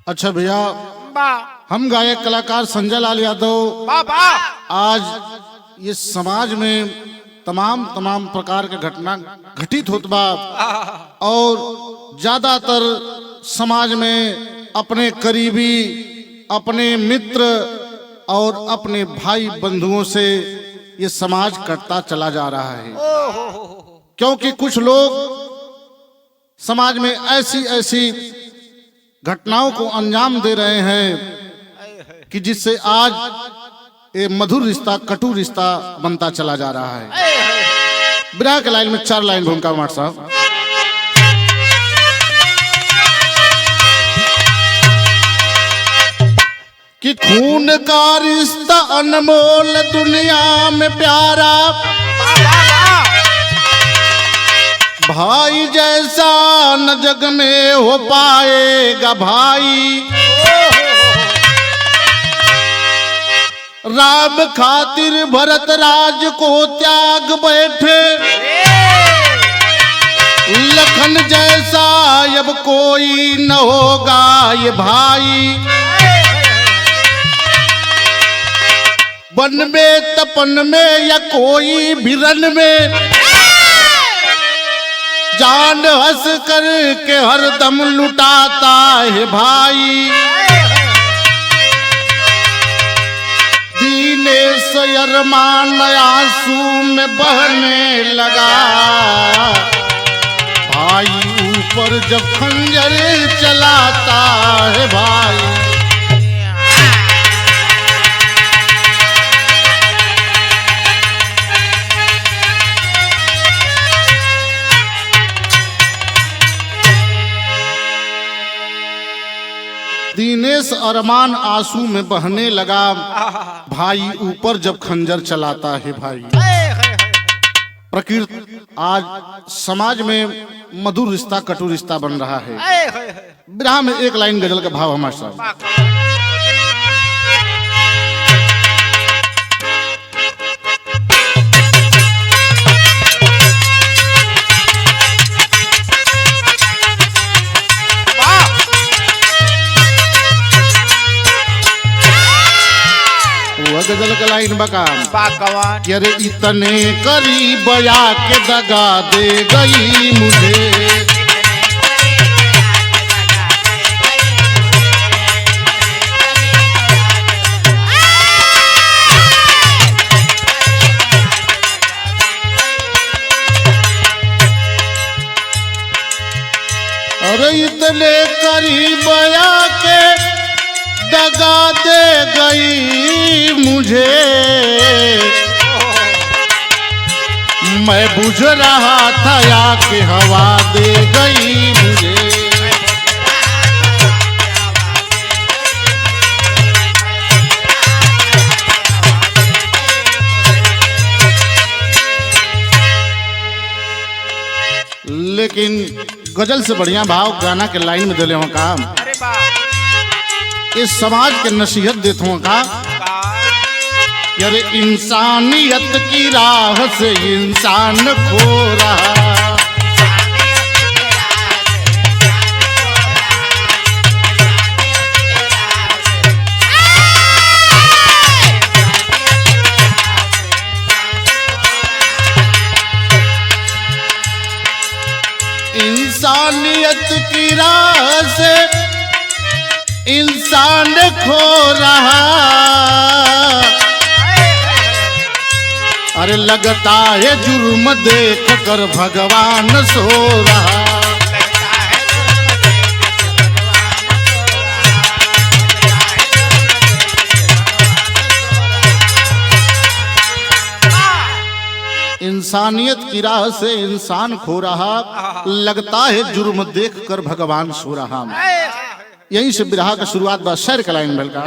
अच्छा भैया, हम गायक कलाकार संजय लाल यादव आज ये समाज में तमाम प्रकार के घटना घटित होत बा और ज्यादातर समाज में अपने करीबी, अपने मित्र और अपने भाई बंधुओं से ये समाज कटता चला जा रहा है, क्योंकि कुछ लोग समाज में ऐसी घटनाओं को अंजाम दे रहे हैं कि जिससे आज ये मधुर रिश्ता कटु रिश्ता बनता चला जा रहा है। विरह के लाइन में 4 लाइन भूमिका कुमार साहब। कि खून का रिश्ता अनमोल दुनिया में प्यारा, भाई जैसा न जग में हो पाएगा भाई। राम खातिर भरत राज को त्याग बैठे, लखन जैसा अब कोई न होगा ये भाई। वन में तपन में या कोई भी रन में, जान हंस कर के हर दम लुटाता है भाई। दीनेश अरमान आंसू में बहने लगा, भाई ऊपर जब खंजर चलाता है भाई। दीनेश अरमान आंसू में बहने लगा, भाई ऊपर जब खंजर चलाता है भाई। प्रकृति आज समाज में मधुर रिश्ता कटु रिश्ता बन रहा है। विरह में 1 लाइन गजल का भाव हमारे साथ। गजल का लाइन बका कि अरे इतने करीब आके दगा दे गई मुझे, अरे इतने करीब आके दगा दे गई मुझे। मैं बुझ रहा था या कि हवा दे गई मुझे। लेकिन गजल से बढ़िया भाव गाना के लाइन में दिले हो काम, इस समाज के नसीहत देता हूँ का कि अरे इंसानियत की राह से इंसान खो रहा। इंसानियत की राह से इंसान खो रहा। अरे लगता है जुर्म देख कर भगवान सो रहा। इंसानियत की राह से इंसान खो रहा, लगता है जुर्म देख कर भगवान सो रहा। यहीं से विरह का शुरुआत बा शेर का लाइन का।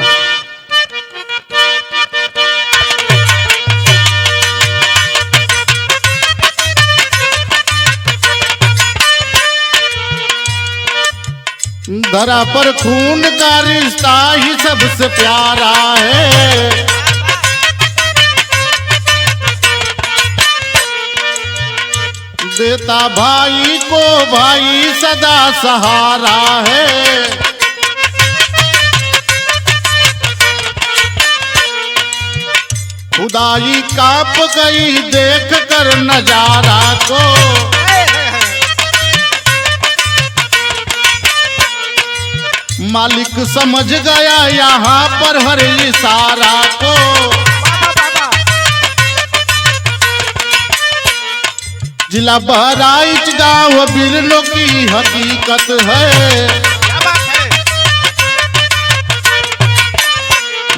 धरा पर खून का रिश्ता ही सबसे प्यारा है, देता भाई को भाई सदा सहारा है। खुदाई कांप गई देख कर नजारा को। मालिक समझ गया यहाँ पर हर इशारा को। जिला बहराइच गांव बिरलों की हकीकत है।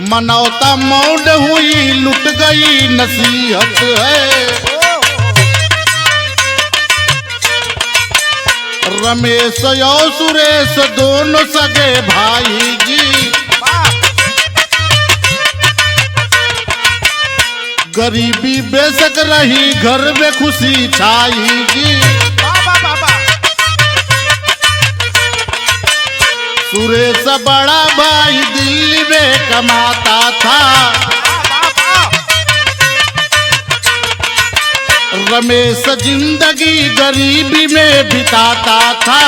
मनौता मौड हुई लुट गई नसीहत है। रमेश और सुरेश दोनों सगे भाई जी। गरीबी बेशक रही घर में खुशी छाई जी। सुरेश बड़ा भाई दिल्ली में कमाता था। रमेश जिंदगी गरीबी में बिताता था।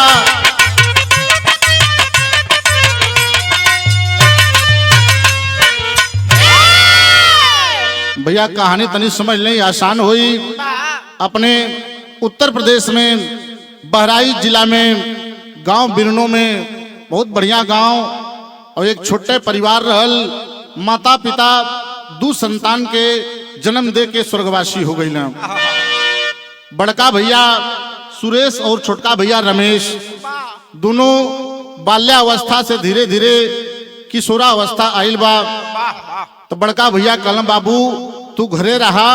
भैया कहानी तनी समझ लें आसान हुई। अपने उत्तर प्रदेश में बहराइच जिला में गांव बिरनों में बहुत बढ़िया गांव और एक छोटे परिवार रहल। माता पिता दो संतान के जन्म दे के स्वर्गवासी हो गई ना। बड़का भैया सुरेश और छोटका भैया रमेश दोनों बाल्यावस्था से धीरे धीरे किशोरावस्था आइल बा। तो बड़का भैया कहलन बाबू तू घरे रहा,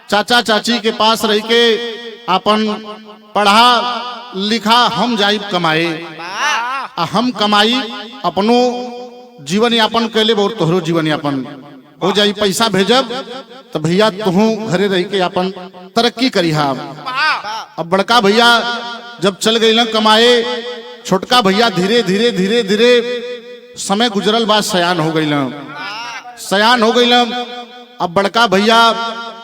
चाचा चाची के पास रह के अपन पढ़ा लिखा, हम जाई कमाए। हम कमाई अपनो जीवन यापन कैले और तोहरो जीवन यापन हो जाई। पैसा भेजब तो भैया तुहू घरे रह के अपन तरक्की करी। अब बड़का भैया जब चल गई कमाए, छोटका भैया धीरे धीरे धीरे धीरे समय गुजरल बाद सयान हो गई। सयान हो गई। अब बड़का भैया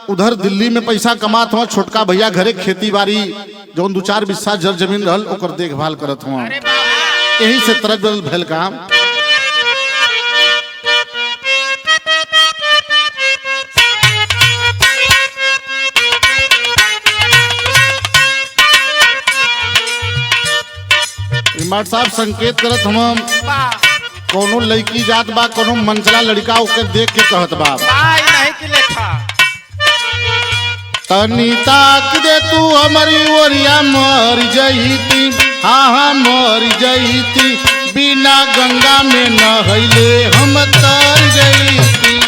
उधर दिल्ली में पैसा कमात हुआ, छोटका भैया घरे खेती बाड़ी जो 2-4 बिस्सा जर जमीन रहल ओकर देखभाल करत हुआ। यही से तरह बदल भेल काम। इमाम साहब संकेत करत हम कोनो लड़की जात बा, कोनो मनचला लड़का ओके देख के कहत बा तनी ताक दे तू हमारी ओरिया मर जईती। हाँ हाँ मर जईती, बिना गंगा में नहैले हम तर जईती।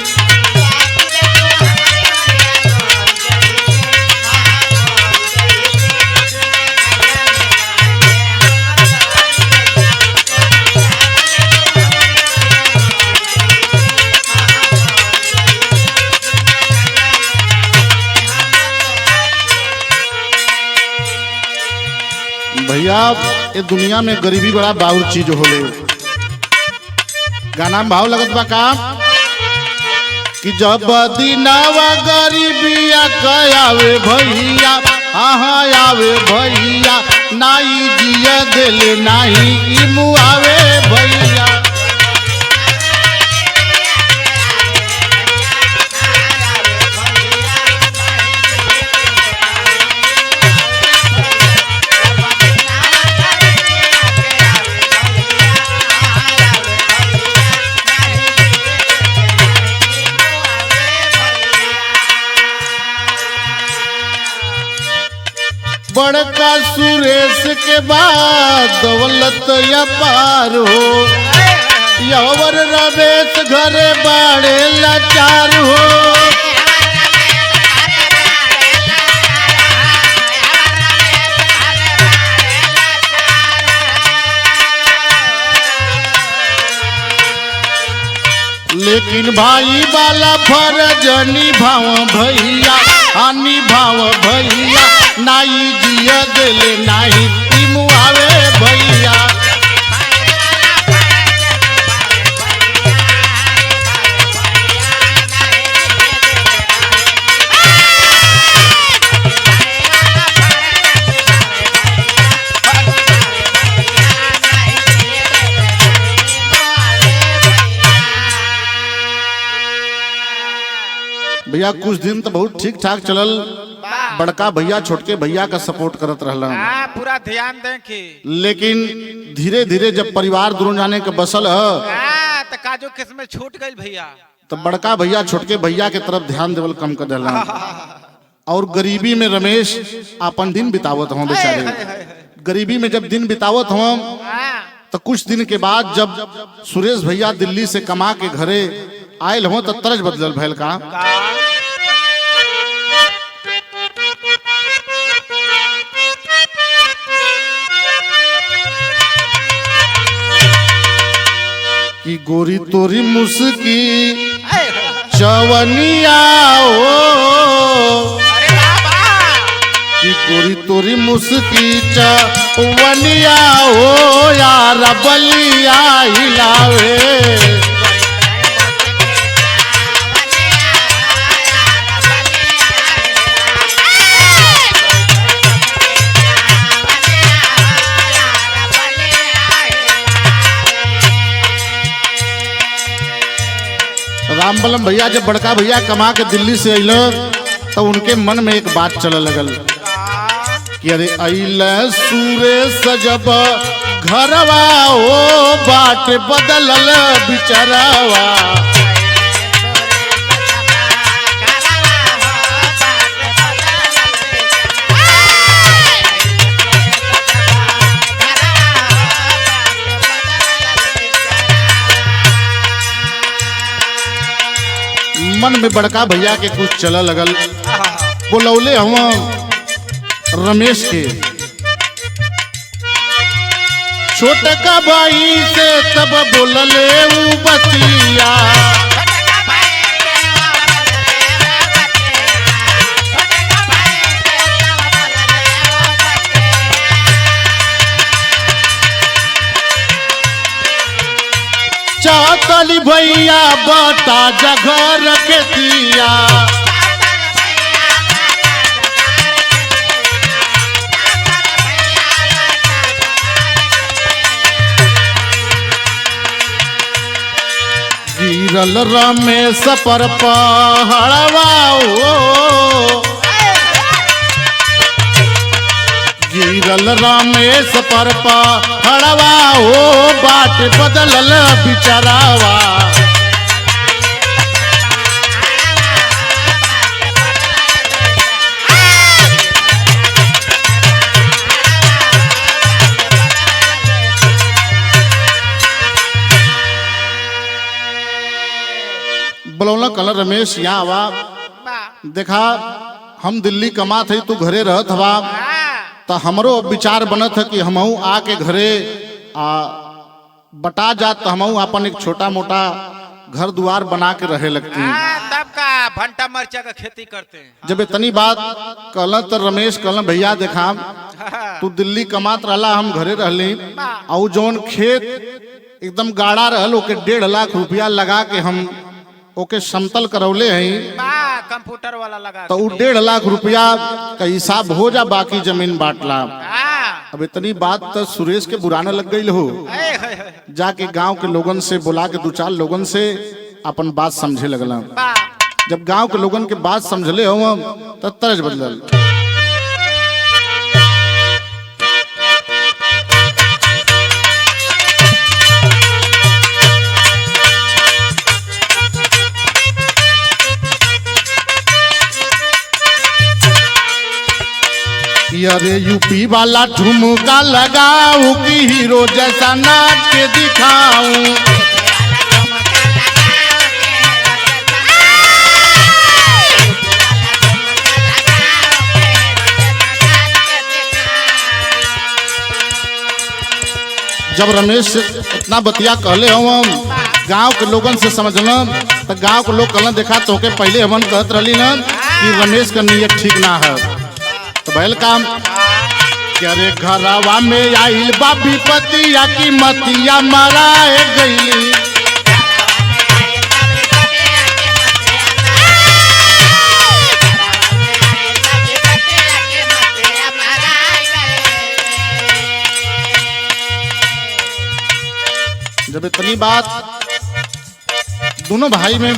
भैया ये दुनिया में गरीबी बड़ा बाउर चीज होले। गाना में भाव लगत बा का कि जब दिनावा गरीबिया कयावे भैया। हाँ आवे भैया, नाई जिया दिल नाही मुआवे भैया। बड़का सुरेश के बाद दौलत अपार हो। यवर रमेश घरे बाड़े लाचार हो। लेकिन भाई वाला फर्ज निभाव भैया। हाँ निभाव भैया, नाई जिया दिल नाही मुआवे भैया। भैया कुछ दिन तो बहुत ठीक ठाक चलल, बड़का भैया छोटके भैया का सपोर्ट करत रहला, पूरा ध्यान दें कि लेकिन धीरे धीरे जब परिवार दोनों जाने के बसल है तो काजू किस्में छूट गई भैया, तो बड़का भैया छोटके भैया के तरफ ध्यान देवल कम कर देला और गरीबी में रमेश अपन दिन बितावत हों बेचारे। गरीबी में जब दिन बितावत हों तो कुछ दिन के बाद जब सुरेश भैया दिल्ली से कमा के घरे आयल हो तो तरज बदलल भैल का। कि गोरी तोरी मुस्की चवनिया ओ, कि गोरी तोरी मुस्की चवनिया ओ यार बलिया हिलावे। रामबलम भैया जब बड़का भैया कमा के दिल्ली से अल तो उनके मन में एक बात चल लगल कि अरे अल सूरेश जब घरवा ओ बाट बदलल बिचरवा। मन में बड़का भैया के कुछ चला लगल, बोलौले हम रमेश के छोटका भाई से तब बोलले ऊ बतिया। चातली भैया बता जगह रख दिया, गिरल रमेश पर पहाड़वा ओ, गिरल रमेश पर पहाड़वा ओ बाट बदलल बिचरावा। बोलौला कल रमेश यहाँ आवा, देखा हम दिल्ली कमा थे तू घरे रहत हवा, तो हमरो विचार बनत है कि हमहू आके घरे बटा जात तो हमहू अपन एक छोटा मोटा घर द्वार बना के रहे लगती हैं। तब का भंटा मरचा का खेती करते हैं। जब इतनी बात कहल तो रमेश कहल भैया देखा तू दिल्ली कमात रहला, हम घरे रहली और जौन खेत एकदम गाढ़ा रहल ओके 1.5 लाख रुपया लगा के हम ओके समतल करौले हैं, कंप्यूटर वाला लगा तो 1.5 लाख रुपया का हिसाब हो जा, बाकी जमीन बांटला। अब इतनी बात तो सुरेश के बुराने लग गई हो, जाके गांव के लोगन से बुला के 2-4 लोगन से अपन बात समझे लगला। जब गांव के लोगन के बात समझले हो तो तरज बदलल। अरे यूपी वाला ठुमका लगाऊ कि हीरो जैसा नाच के दिखाऊं। जब रमेश इतना बतिया कहले हम गांव के लोगन से समझल तो गांव के लोग कहल देखा तो के पहले हमन कहत रही न कि रमेश का नीयत ठीक ना है, तो भैल काम क्या रे घरवा में आइल बाबी पतिया की मतिया मराए गई। जब इतनी बात दोनों भाई में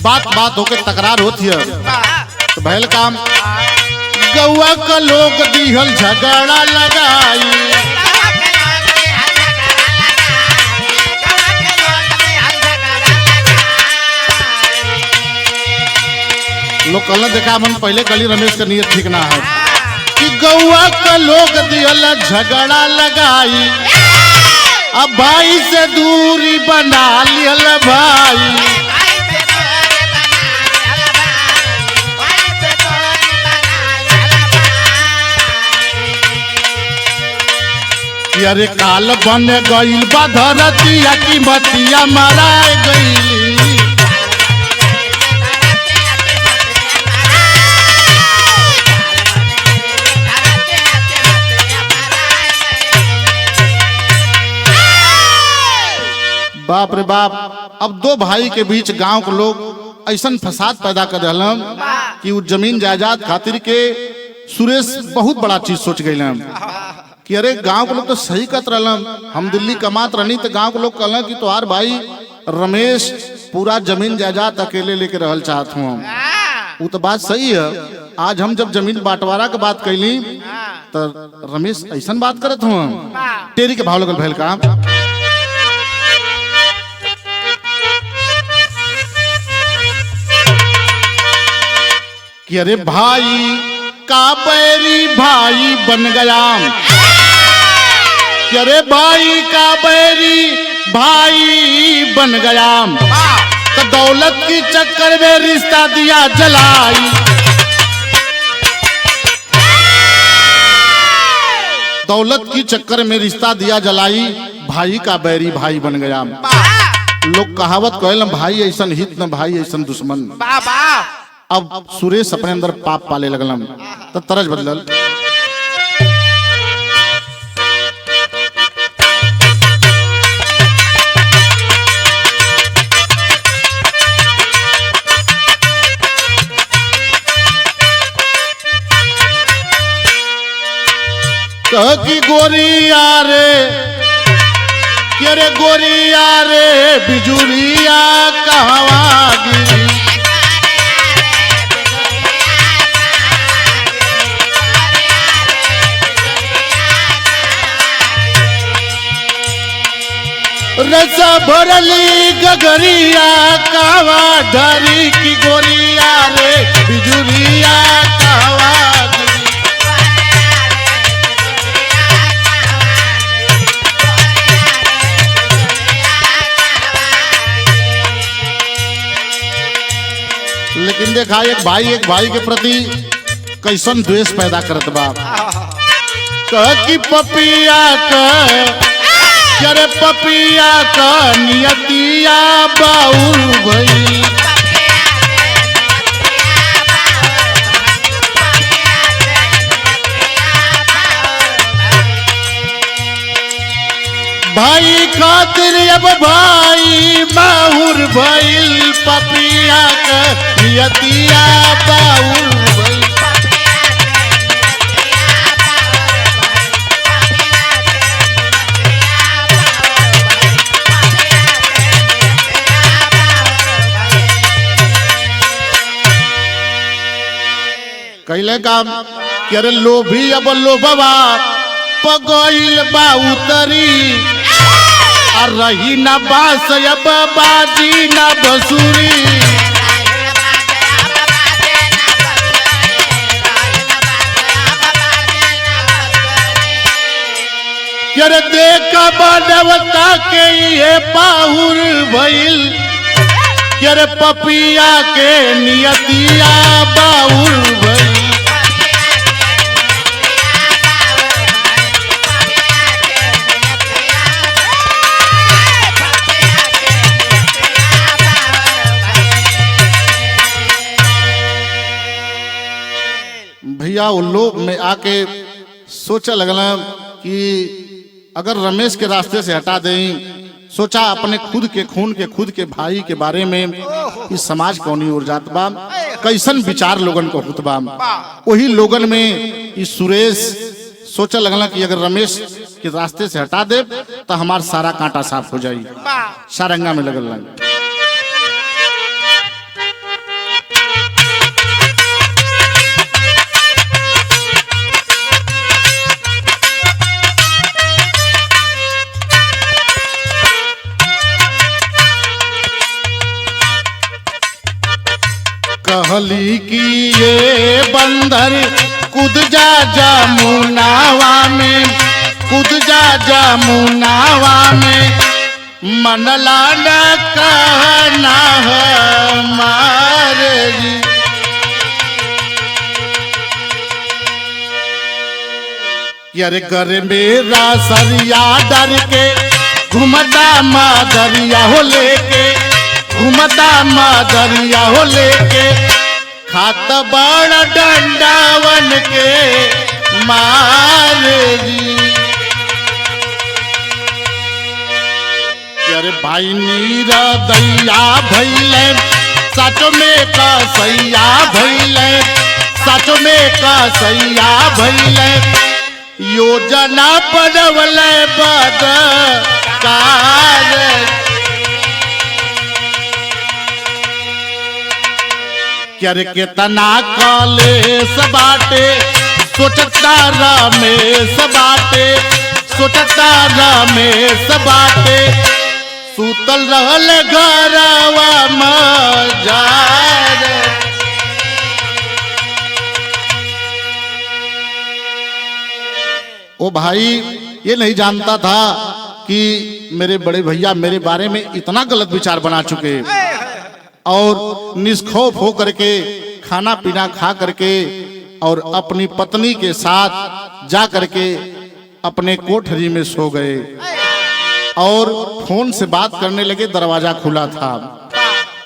बात बात होके तकरार होती है। तो भैल काम गौआ का लोग दिहल झगड़ा लगाई। लोग कहना देखा मन पहले कली रमेश का नियत ठीक ना है कि गौआ का लोग दिहल झगड़ा लगाई। अब भाई से दूरी बना लिहल भाई। कि अरे काल बन गईल बा धरतिया की मतिया मराए गईल। बाप रे बाप। अब दो भाई के बीच गांव के लोग ऐसा फसाद पैदा कर दिलन कि वो जमीन जायदाद खातिर के सुरेश बहुत बड़ा चीज सोच गए कि अरे गांव के लोग तो सही कहत रहलन, हम दिल्ली कमात रहनी तो गांव के लोग कहलन कि तोहार भाई रमेश पूरा जमीन जायदाद अकेले लेके रहल चाहत हूँ। वो तो बात सही है। आज हम जब जमीन बांटवारा के बात कैली तो रमेश ऐसा बात करत हूँ। टेरी के भाव लगल भैल का कि अरे भाई का बैरी भाई बन गया। कि अरे भाई का बैरी भाई बन गया। तो दौलत की चक्कर में रिश्ता दिया जलाई। दौलत की चक्कर में रिश्ता दिया जलाई। भाई का बैरी भाई बन गया। लोग कहावत कहल भाई ऐसा हित न भाई ऐसा दुश्मन। अब सुरेश अपने अंदर पाप पाले लगल तो तरज बदलल। कह की गोरिया रे के रे गोरिया रे बिजुरिया कहवा गिरी। रसा भरली गगरिया कावा धरी की गोरिया रे बिजुरिया कावा गिरी। लेकिन देखा एक भाई के प्रति कैसन द्वेष पैदा करत बा। कह कि पपिया कह अरे पपिया का नियतिया बाउल भई। भाई खातिर अब भाई माहुर भइल। पपिया का नियतिया बाउल भई। कैले काम कि अरे लोभी अब लोभवा पगइल बा उतरी। और रही न बास अब बाजी न बसुरी। कि अरे देख बनवता के ये पाहुर भइल। कि अरे पपिया के नियतिया बाउल भइल। भैया वो लोग में आके सोचा लगला कि अगर रमेश के रास्ते से हटा दें। सोचा अपने खुद के खून के खुद के भाई के बारे में इस समाज कौनी ओर जात बा कैसन विचार लोगन को होत बा। वही लोगन में इस सुरेश सोचा लगला कि अगर रमेश के रास्ते से हटा दे तो हमार सारा कांटा साफ हो जाई। सारंगा में लगल कहली कि ये बंदर कूद जा जमुनावा में, कूद जा जमुनावा में, मनला न कहना हमारे जी। यारे घर मेरा सरिया डर के घुमता मादरिया हो लेके, घुमता मादरिया हो लेके, खात बड़ डंडावन के मारे जी। अरे भाई नीरा दैया भैले, सच में कसैया भैले, सच में कसैया भैले, योजना बनवले बदकार। क्या रे केतना कलेस बाटे, सोचता रमेश बाटे, सोचता रमेश बाटे, सूतल रहल घरवा मजार। ओ भाई ये नहीं जानता था कि मेरे बड़े भैया मेरे बारे में इतना गलत विचार बना चुके, और निष्खौफ हो करके खाना पीना खा करके और अपनी पत्नी के साथ जा करके अपने कोठरी में सो गए और फोन से बात करने लगे। दरवाजा खुला था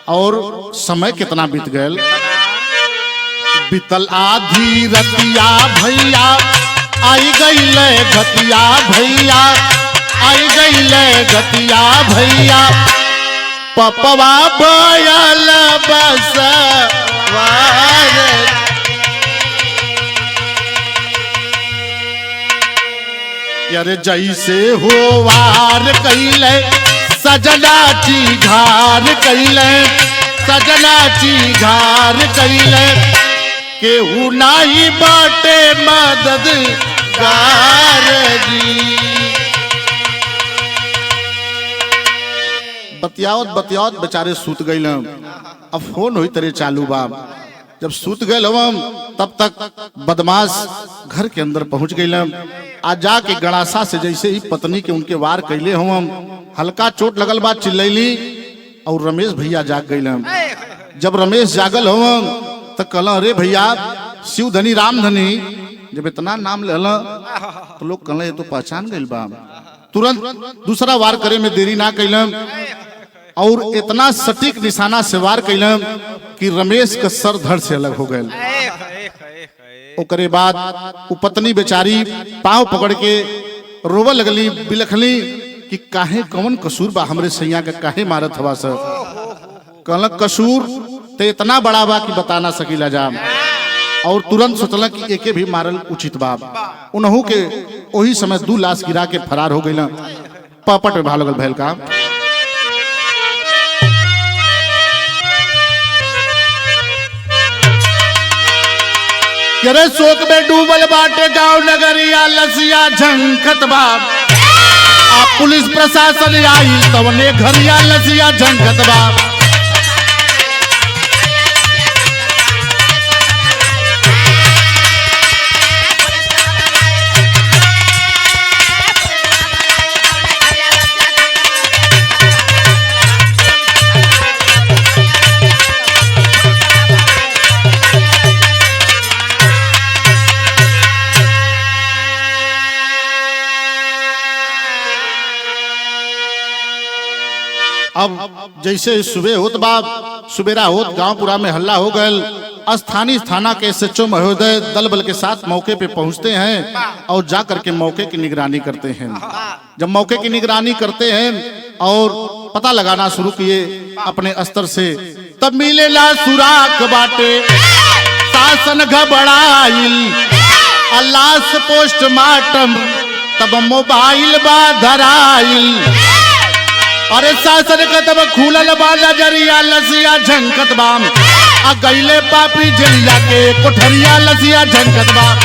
और समय कितना बीत गया, बीतल आधी रतिया भैया, आई गई ले घतिया भैया, आई गई ले घतिया भैया, पपवा बयल बसवार। यारे जैसे हो वार कैले, सजना चिघार कैले, सजना चिघार कैले, केहू नाही बाटे मददगार जी। बतियावत बतियावत बेचारे सूत गइल। अब फोन हुई तेरे चालू बाब, जब सूत गए हम तब तक बदमाश घर के अंदर पहुंच गए। आज जाके गड़ासा से जैसे ही पत्नी के उनके वार कैले हम, हल्का चोट लगल बात चिल्लैली और रमेश भैया जाग गए। जब रमेश जागल हम तो कहला, अरे भैया शिव धनी राम धनी, जब इतना नाम लेला तो लोग कहला ये तो पहचान गइल बा। तुरंत दूसरा वार करे में देरी ना कैलम और इतना सटीक निशाना से वार कैलम कि रमेश का सर धड़ से अलग हो गए। ओकरे बाद वो पत्नी बेचारी पांव पकड़ के रोवे लगली, बिलखली कि काहे कौन कसूर बा हमरे सैया के, काहे मारत हवा सर। कहला कसूर ते इतना बड़ा बा कि बता ना सकीला जा, और तुरंत सोचला कि एके भी मारल उचित बा। उनहु के वही समय 2 लाश गिरा के फरार हो गई। पापट में भागल भैल का करे शोक में डूबल बाटे गांव नगरिया, लसिया झंखत बाप। आप पुलिस प्रशासन आई तवने घरिया, लसिया झंखत बाप। अब जैसे सुबह होत बाप, सुबेरा होत गांव पूरा में हल्ला हो गए। स्थानीय थाना के SHO महोदय दल बल के साथ मौके पे पहुंचते हैं और जा करके मौके की निगरानी करते हैं। जब मौके की निगरानी करते हैं और पता लगाना शुरू किए अपने स्तर से, तब मिलेला सुराख बाटे, शासन घबराइल, लाश पोस्टमार्टम, तब मोबाइल बा धराइल। अरे शासन का तब खुलल बा नजरिया, लसिया झंकत बाम। आ गईले पापी जलिया के कोठरिया, लसिया झंकत बाम।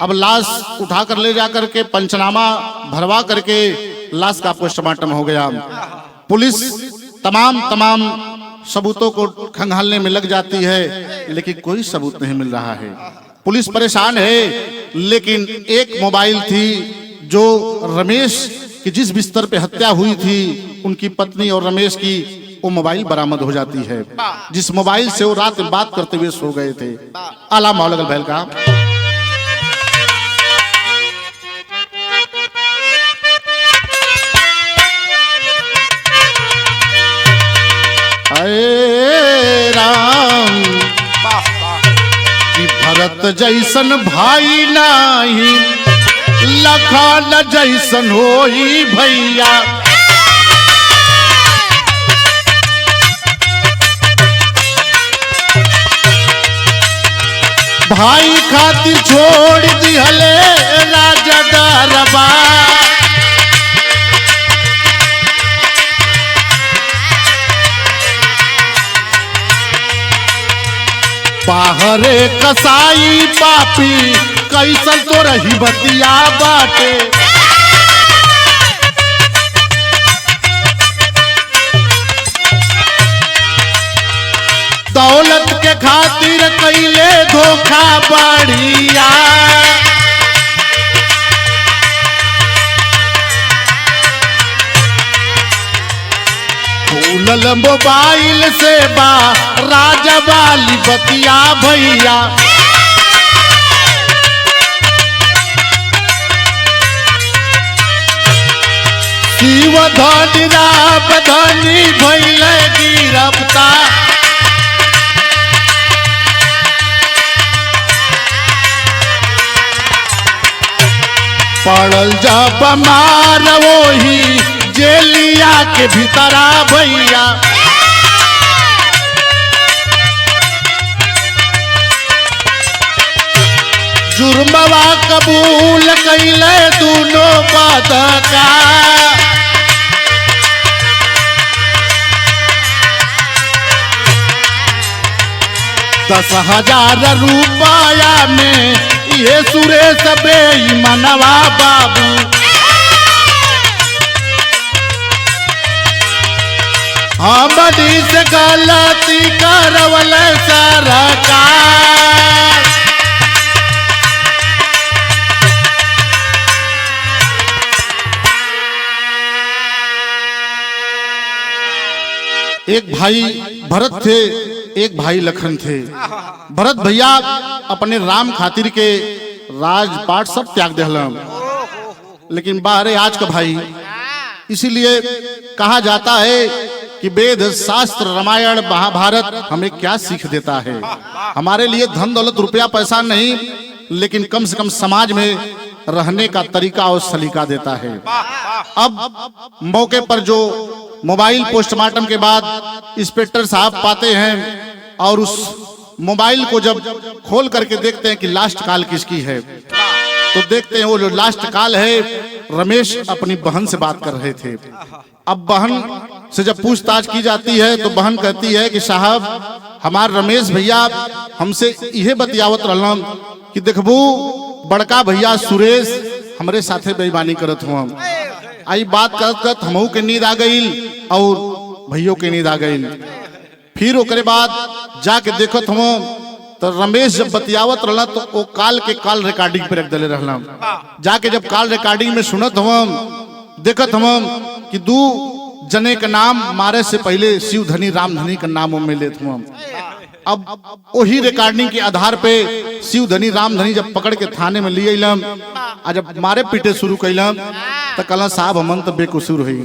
अब लाश उठा कर ले जाकर के पंचनामा भरवा करके लाश का पोस्टमार्टम हो गया। पुलिस तमाम सबूतों को खंगालने में लग जाती है, लेकिन कोई सबूत नहीं मिल रहा है। पुलिस परेशान है, लेकिन एक मोबाइल थी जो रमेश की जिस बिस्तर पे हत्या हुई थी उनकी पत्नी और रमेश की, वो मोबाइल बरामद हो जाती है, जिस मोबाइल से वो रात में बात करते हुए सो गए थे। आला मौलगल भैल का अरे राम कि भरत जैसन भाई नाही, लखन जैसन होई भैया। भाई खातिर छोड़ दिहले राजा दरबार। बाहरे कसाई पापी कैसन तो रही बतिया बाटे। दौलत के खातिर कैले धोखा बढ़िया। फूलल मोबाइल से बा राजा वाली बतिया भैया। शिव धनी राम धनी भैल गिरफ्तार। पड़ल जब मार वही जेलिया के भीतरा भैया। जुर्मवा कबूल कैले दोनों पदकार। 10,000 रुपया में ये सुरेश बेईमानवा बाबू। हमनी से गलती करवल सरकार। एक भाई भरत थे, एक भाई लखन थे। भरत भैया अपने राम खातिर के राजपाट सब त्याग दिलन, लेकिन बाहरे आज का भाई। इसीलिए कहा जाता है कि वेद शास्त्र रामायण महाभारत हमें क्या सीख देता है। हमारे लिए धन दौलत रुपया पैसा नहीं, लेकिन कम से कम समाज में रहने का तरीका और सलीका देता है। अब मौके पर जो मोबाइल पोस्टमार्टम के बाद इंस्पेक्टर साहब पाते हैं और उस मोबाइल को जब खोल करके देखते हैं कि लास्ट कॉल किसकी है, तो देखते हैं वो जो लास्ट कॉल है रमेश अपनी बहन से बात कर रहे थे। अब बहन से जब पूछताछ की जाती है तो बहन कहती है कि साहब हमार रमेश भैया हमसे यह बतियावत रहलन कि देखबू बड़का भैया सुरेश हमरे साथे बेईमानी करत हुआ। आई बात करत हमहू के नींद आ गई और भैयों के नींद आ गई। फिर ओकरे बाद जाके देखत हम तो रमेश जब बतियावत रहला तो वो काल के काल रिकॉर्डिंग पे रख दले रहला। जाके जब काल रिकॉर्डिंग में सुनत हम देखत हम कि 2 जने का नाम मारे से पहले शिव धनी राम धनी का नाम में लेत हम। अब वही रिकॉर्डिंग के आधार पे शिव धनी राम धनी जब पकड़ के थाने में लिए अइलम आ जब मारे पीटे शुरू कैलम तो कहला साहब हमन तो बेकसूर हुई।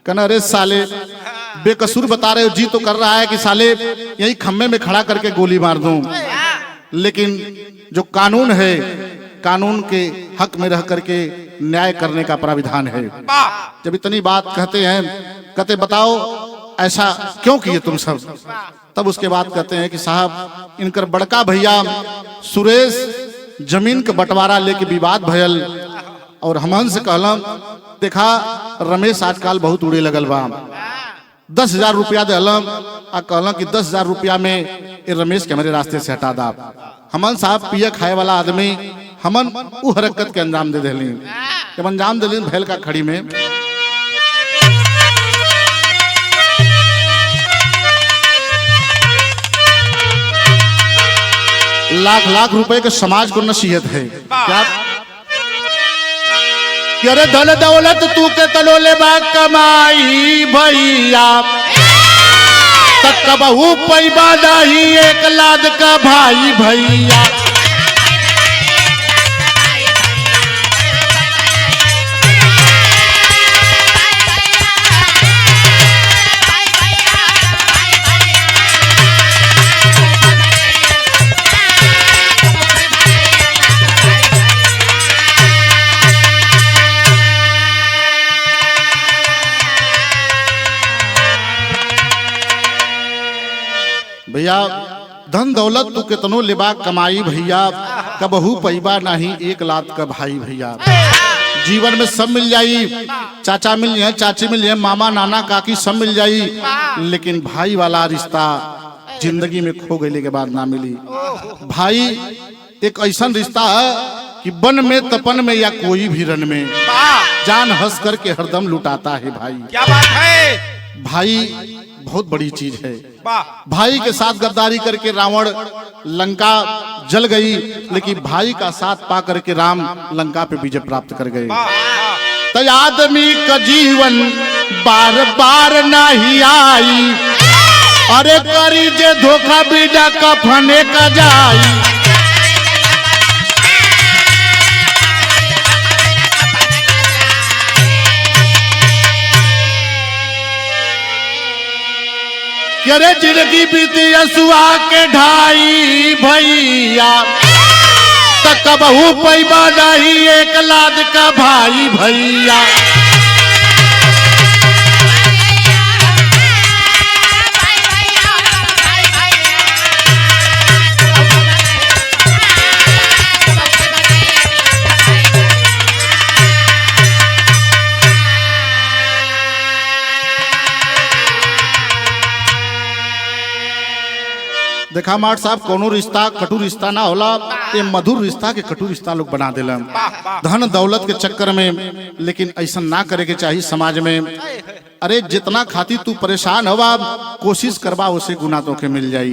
कहना अरे साले बेकसूर बता रहे हो, जी तो कर रहा है कि साले यही खम्भे में खड़ा करके गोली मार दूं, लेकिन जो कानून है कानून के हक में रह करके न्याय करने का प्राविधान है। जब इतनी बात कहते हैं, कहते बताओ ऐसा क्यों किए तुम सब, तब उसके बाद कहते हैं कि साहब इनकर बड़का भैया सुरेश जमीन के बंटवारा लेके विवाद भयल और हमन से कहलम देखा रमेश आजकल बहुत उड़े लगल बा, 10,000 रुपया दिलम आ कहलम कि 10,000 रुपया में ये रमेश के हमारे रास्ते से हटा दा। हमन साहब पिया खाए वाला आदमी हमन उ हरकत के अंजाम दे देली। जब अंजाम दिली भैल का खड़ी में लाख लाख रुपए के समाज को नसीहत है क्या कि अरे धन दौलत तू के तलोले बा कमाई भैया तक कबहू पैबा नहीं एक लाद का भाई भैया। भैया धन दौलत तू कितनो लेबा कमाई भैया कबहू पैबा नहीं एक लात का भाई भैया। जीवन में सब मिल जाई, चाचा मिल जाए, चाची मिल जाए, मामा नाना काकी सब मिल जाई, लेकिन भाई वाला रिश्ता जिंदगी में खो गए के बाद ना मिली। भाई एक ऐसा रिश्ता है कि वन में तपन में या कोई भी रन में जान हंस करके हरदम लुटाता है भाई। क्या बात है भाई बहुत बड़ी चीज है। भाई के साथ गद्दारी करके रावण लंका जल गई, लेकिन भाई का साथ पा करके राम लंका पे विजय प्राप्त कर गए। तो आदमी का जीवन बार बार नहीं आई, अरे करी जे धोखा बिना कफने का जाई। अरे जिंदगी बीती असुआ के ढाई भैया तक कबहू पैबा नहीं एक लाद का भाई भैया। देखा माट साहब कोनो रिश्ता कटु रिश्ता ना होला, ये मधुर रिश्ता के कटु रिश्ता लोग बना देलन धन दौलत के चक्कर में। लेकिन ऐसा ना करे के चाहिए समाज में। अरे जितना खाती तू परेशान हवा कोशिश करवा उसे गुना तो के मिल जाई।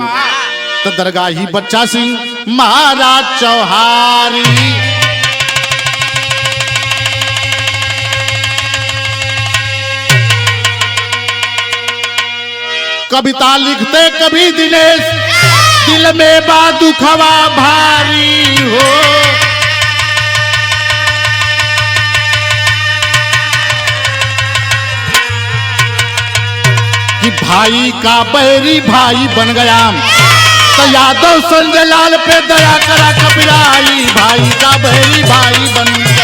तो दरगाही बच्चा सिंह महाराज चौहारी कविता लिखते कभी दिनेश दिल में बा दुखवा भारी हो। कि भाई का बैरी भाई बन गया, तो यादव संजय लाल पे दया करा कबीराई, भाई का बैरी भाई बन गया।